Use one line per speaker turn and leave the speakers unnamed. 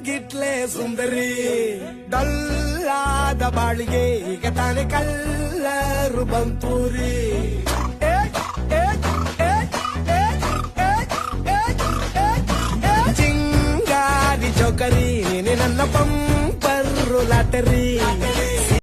ಗಿಟ್ಲೆ ಸುಂದರಿ ಡಲ್ಲಾದ ಬಾಳಿಗೆ ಈಗ ತಾನೆ ಕಲ್ಲರು ಬಂತೂರಿ ಚಿಂಗಾರಿ ಚೌಕರಿ ನೀನೆ ನನ್ನ ಪಂಪರು ಲಾಟರಿ